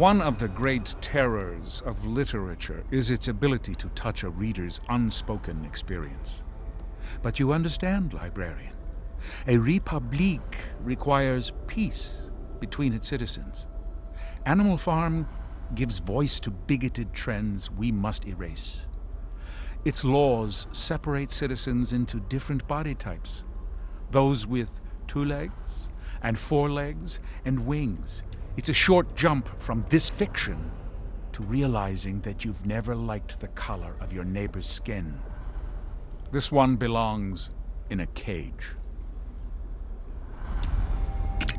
One of the great terrors of literature is its ability to touch a reader's unspoken experience. But you understand, librarian, a Republique requires peace between its citizens. Animal Farm gives voice to bigoted trends we must erase. Its laws separate citizens into different body types, those with 2 legs and 4 legs and wings. It's a short jump from this fiction to realizing that you've never liked the color of your neighbor's skin. This one belongs in a cage.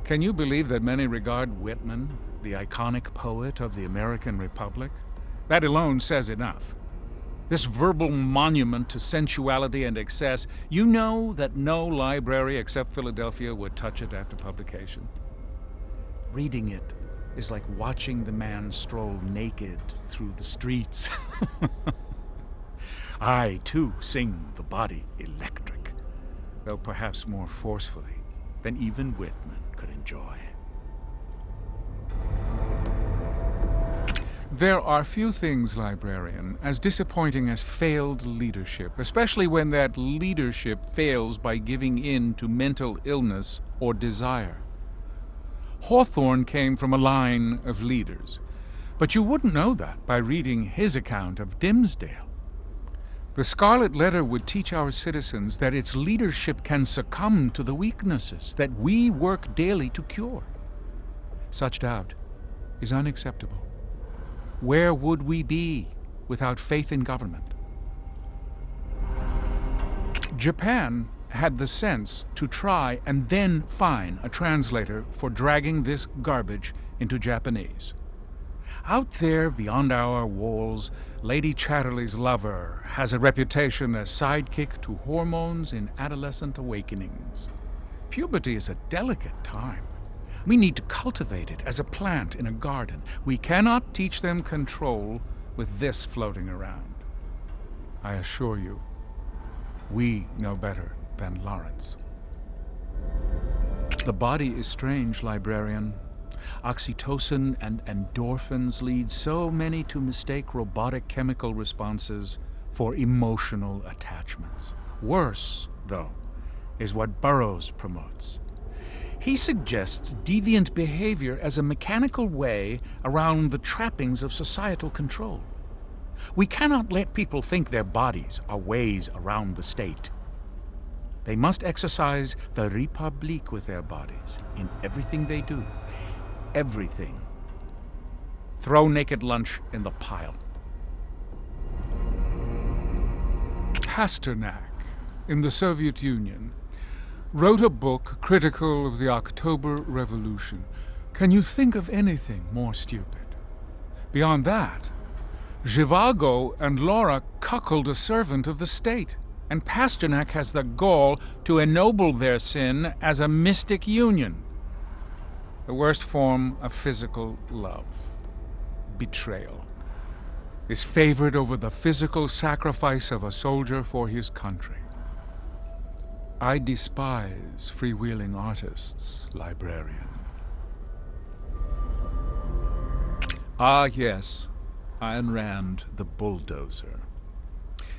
Can you believe that many regard Whitman, the iconic poet of the American Republic? That alone says enough. This verbal monument to sensuality and excess, you know that no library except Philadelphia would touch it after publication. Reading it is like watching the man stroll naked through the streets. I, too, sing the body electric, though perhaps more forcefully than even Whitman could enjoy. There are few things, librarian, as disappointing as failed leadership, especially when that leadership fails by giving in to mental illness or desire. Hawthorne came from a line of leaders, but you wouldn't know that by reading his account of Dimmesdale. The Scarlet Letter would teach our citizens that its leadership can succumb to the weaknesses that we work daily to cure. Such doubt is unacceptable. Where would we be without faith in government? Japan had the sense to try and then fine a translator for dragging this garbage into Japanese. Out there beyond our walls, Lady Chatterley's lover has a reputation as sidekick to hormones in adolescent awakenings. Puberty is a delicate time. We need to cultivate it as a plant in a garden. We cannot teach them control with this floating around. I assure you, we know better than Lawrence. The body is strange, librarian. Oxytocin and endorphins lead so many to mistake robotic chemical responses for emotional attachments. Worse, though, is what Burroughs promotes. He suggests deviant behavior as a mechanical way around the trappings of societal control. We cannot let people think their bodies are ways around the state. They must exercise the Republique with their bodies in everything they do. Everything. Throw naked lunch in the pile. Pasternak, in the Soviet Union, wrote a book critical of the October Revolution. Can you think of anything more stupid? Beyond that, Zhivago and Laura cuckold a servant of the state, and Pasternak has the gall to ennoble their sin as a mystic union. The worst form of physical love, betrayal, is favored over the physical sacrifice of a soldier for his country. I despise freewheeling artists, librarian. Ah, yes, Ayn Rand, the bulldozer.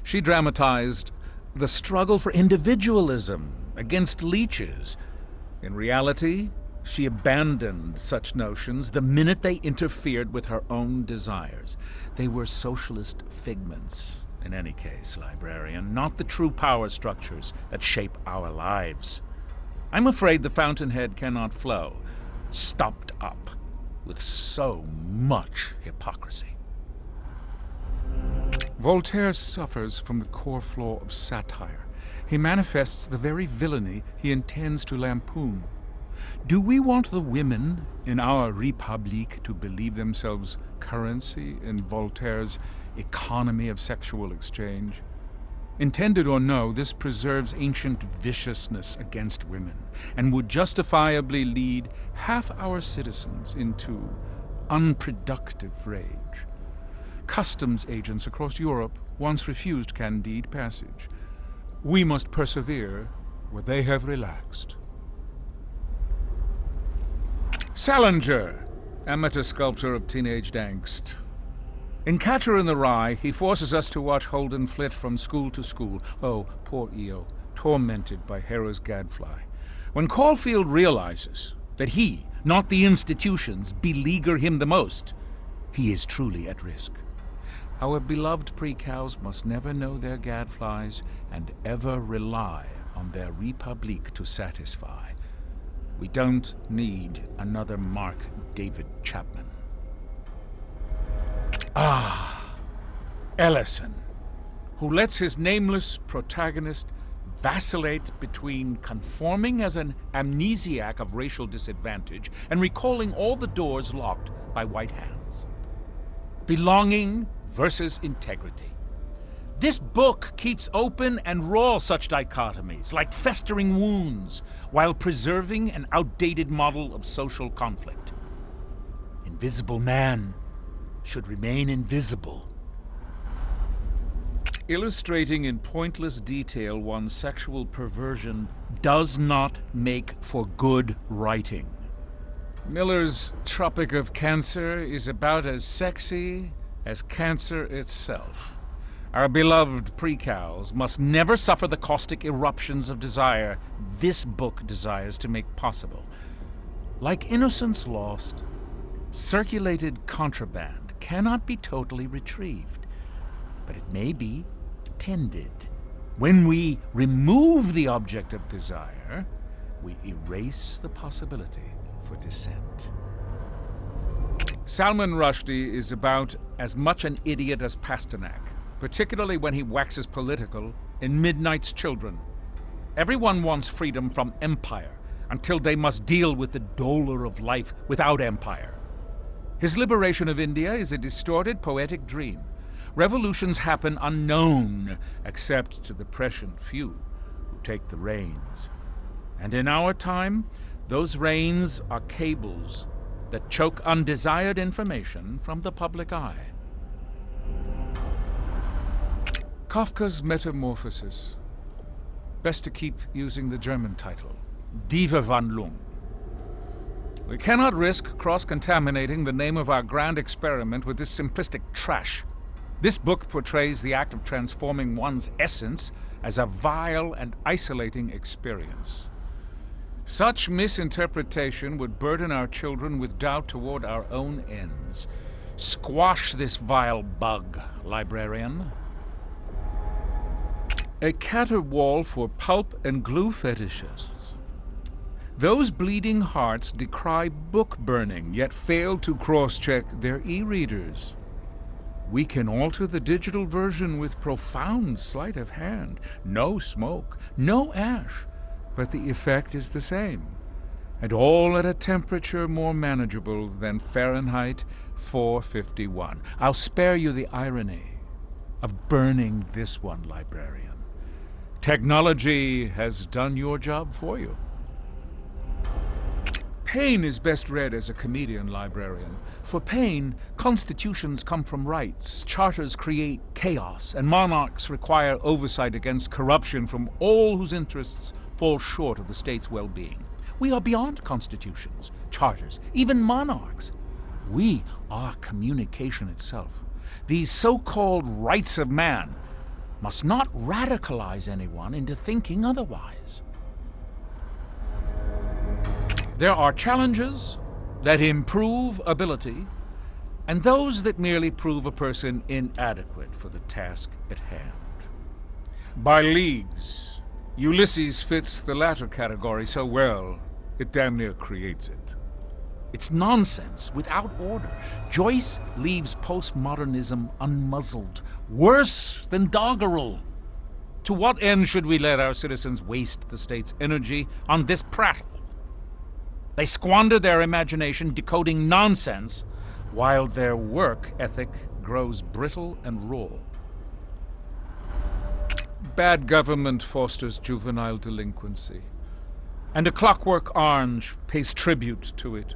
She dramatized the struggle for individualism against leeches. In reality, she abandoned such notions the minute they interfered with her own desires. They were socialist figments, in any case, librarian, not the true power structures that shape our lives. I'm afraid the fountainhead cannot flow, stopped up with so much hypocrisy. Voltaire suffers from the core flaw of satire. He manifests the very villainy he intends to lampoon. Do we want the women in our Republique to believe themselves currency in Voltaire's economy of sexual exchange? Intended or no, this preserves ancient viciousness against women and would justifiably lead half our citizens into unproductive rage. Customs agents across Europe once refused Candide passage. We must persevere where they have relaxed. Salinger, amateur sculptor of teenage angst. In Catcher in the Rye, he forces us to watch Holden flit from school to school. Oh, poor Eo, tormented by Hera's gadfly. When Caulfield realizes that he, not the institutions, beleaguer him the most, he is truly at risk. Our beloved pre-cows must never know their gadflies and ever rely on their Republique to satisfy. We don't need another Mark David Chapman. Ellison, who lets his nameless protagonist vacillate between conforming as an amnesiac of racial disadvantage and recalling all the doors locked by white hands. Belonging versus integrity. This book keeps open and raw such dichotomies, like festering wounds, while preserving an outdated model of social conflict. Invisible man should remain invisible. Illustrating in pointless detail one's sexual perversion does not make for good writing. Miller's Tropic of Cancer is about as sexy as cancer itself. Our beloved pre-cows must never suffer the caustic eruptions of desire this book desires to make possible. Like Innocence Lost, circulated contraband cannot be totally retrieved, but it may be tended. When we remove the object of desire, we erase the possibility for dissent. Salman Rushdie is about as much an idiot as Pasternak, particularly when he waxes political in Midnight's Children. Everyone wants freedom from empire until they must deal with the dolor of life without empire. His liberation of India is a distorted poetic dream. Revolutions happen unknown, except to the prescient few who take the reins. And in our time, those reins are cables that choke undesired information from the public eye. Kafka's Metamorphosis. Best to keep using the German title, Die Verwandlung. We cannot risk cross-contaminating the name of our grand experiment with this simplistic trash. This book portrays the act of transforming one's essence as a vile and isolating experience. Such misinterpretation would burden our children with doubt toward our own ends. Squash this vile bug, librarian. A caterwaul for pulp and glue fetishists. Those bleeding hearts decry book burning, yet fail to cross-check their e-readers. We can alter the digital version with profound sleight of hand. No smoke, no ash, but the effect is the same. And all at a temperature more manageable than Fahrenheit 451. I'll spare you the irony of burning this one, librarian. Technology has done your job for you. Paine is best read as a comedian, librarian. For Paine, constitutions come from rights, charters create chaos, and monarchs require oversight against corruption from all whose interests fall short of the state's well-being. We are beyond constitutions, charters, even monarchs. We are communication itself. These so-called rights of man must not radicalize anyone into thinking otherwise. There are challenges that improve ability, and those that merely prove a person inadequate for the task at hand. By leagues, Ulysses fits the latter category so well, it damn near creates it. It's nonsense without order. Joyce leaves postmodernism unmuzzled, worse than doggerel. To what end should we let our citizens waste the state's energy on this prattle? They squander their imagination decoding nonsense, while their work ethic grows brittle and raw. Bad government fosters juvenile delinquency, and A Clockwork Orange pays tribute to it.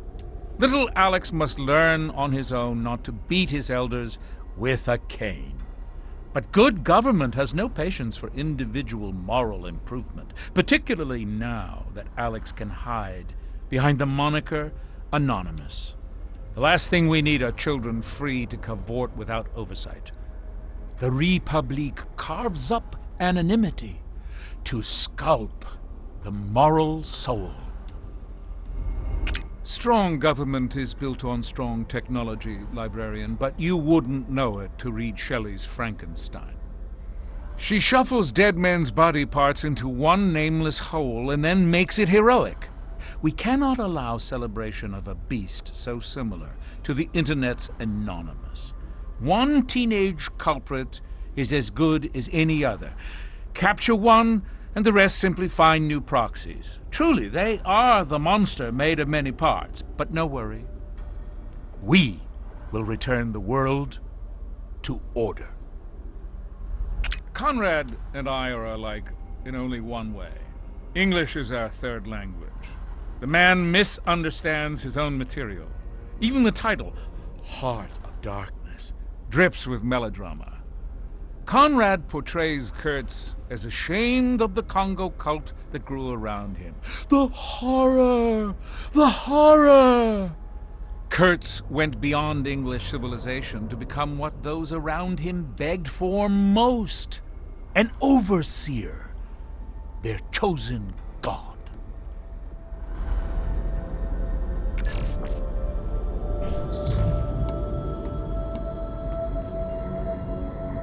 Little Alex must learn on his own not to beat his elders with a cane. But good government has no patience for individual moral improvement, particularly now that Alex can hide behind the moniker Anonymous. The last thing we need are children free to cavort without oversight. The Republique carves up anonymity to sculpt the moral soul. Strong government is built on strong technology, librarian, but you wouldn't know it to read Shelley's Frankenstein. She shuffles dead men's body parts into one nameless whole and then makes it heroic. We cannot allow celebration of a beast so similar to the internet's anonymous. One teenage culprit is as good as any other. Capture one, and the rest simply find new proxies. Truly, they are the monster made of many parts, but no worry. We will return the world to order. Conrad and I are alike in only one way. English is our third language. The man misunderstands his own material. Even the title, Heart of Darkness, drips with melodrama. Conrad portrays Kurtz as ashamed of the Congo cult that grew around him. The horror! The horror! Kurtz went beyond English civilization to become what those around him begged for most. An overseer, their chosen god.